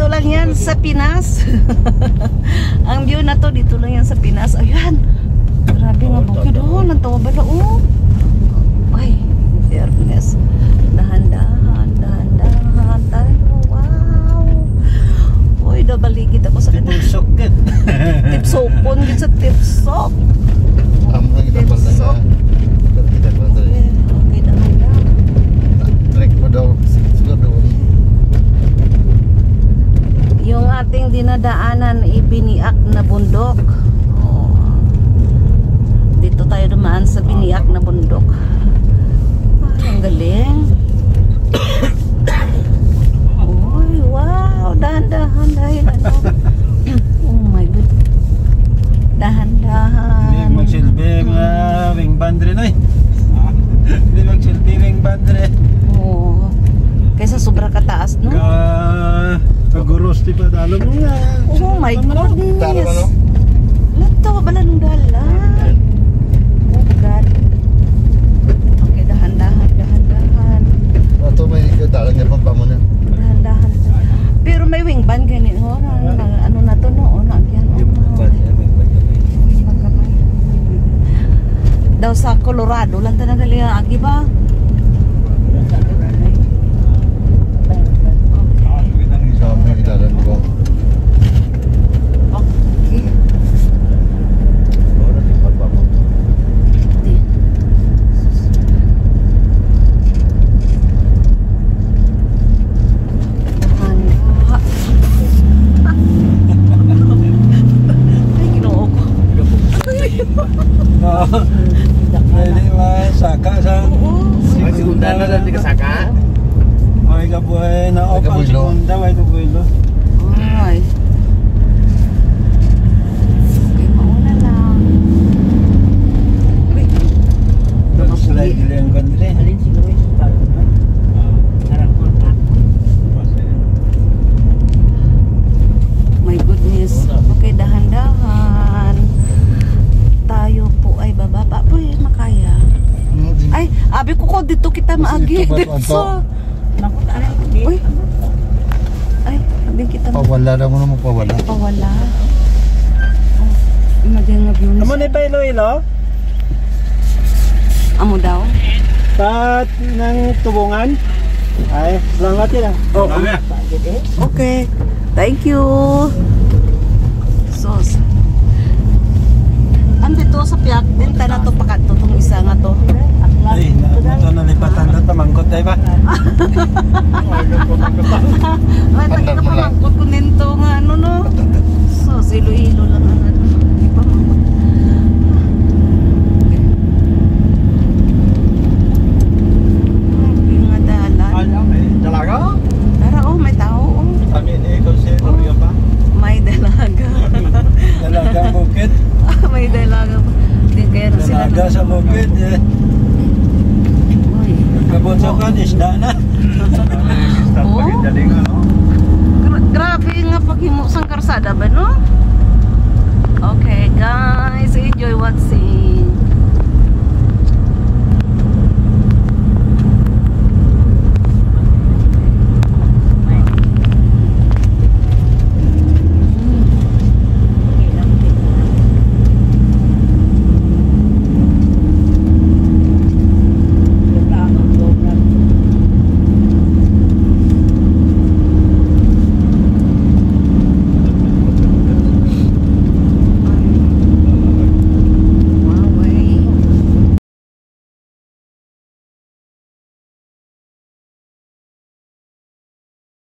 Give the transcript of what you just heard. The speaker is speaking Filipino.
dito lang yan sa Pinas. Ang view na to, dito lang yan sa Pinas. Ayan. Grabe nga bukid. Oh, nantawa ba na? Oh. Ay, fairness. Dahan-dahan, dahan-dahan tayo. Wow. Uy, nabaligid ako sa tipsok ket. Tipsokon gid sa tipsok. Amo kita pala na. Kita pala. Okay, dahan-dahan. Trek mo daw. Siguro doon. Yung ating dinadaanan ibiniak na bundok. Oh. Dito tayo dumaan sa biniak na bundok. Ang galing. Uy, wow, dahan-dahan dahil ano. Oh my god. Dahan-dahan. Hindi magsilbi mga wing bandre na eh. Hindi magsilbi wing bandre. Oo. Kaysa sobra kataas, no? Kaguros di pa dalo mo nga. Oh my goodness. Tara ba no? Lanto ba nung dalan? Oh god. Okay, dahan-dahan, dahan-dahan. Ato may dalan niya pa mo na. Dahan-dahan. Pero may wing ban ganyan, oh. Ano na to, no? Oh, nagyan. Daw sa Colorado lang talaga liya agi ba? Kami dalan ko. Okay. Ora di pa mo. Ay, ginoo ko. Pwede masaka sa Ay, segunda na lang di kasaka. Ay kabuhay na Ay, op ang kabuilo. segunda. Ay kabuhay. Ay. Okay, mauna lang. Uy. Slide nila yung bandre. Alin siguro yung palo na? Harap ko na. My goodness. Okay, dahan-dahan. Tayo po ay bababa po makaya. Ay, abi ko dito kita maagi. Ito ba, Dito. Nakot alin ko di. Uy. Ay, abi kita Pawala na mo na mo pawala. pawala. Oh, imagine nga view Amo ni na pa ilo-ilo? amo daw. Pat ng tubungan? Ay, salamat yun ah. Oh, okay. Thank you. Sos. Andito sa piyak din ta na to pakanto tong isa nga to. Ay, ito nalipatan na tamangkot tayo ba? Ay, Andar taka mo lang. pamangkot ko nito nga ano no. Sos, ilo-ilo lang ang ano. Di pa mamangkot. Okay. Yung nga dalan. Dalaga? Tara oh, may tao oh. Kami ni Consider yun ba? May dalaga. Dalaga bukid. May dalaga pa. Hindi kaya na sila. Dalaga sa bukid eh. Uy. Kabunsokan, isda na. Oh. Grabe nga paghimo sang karsada ba no? Okay guys, enjoy watching.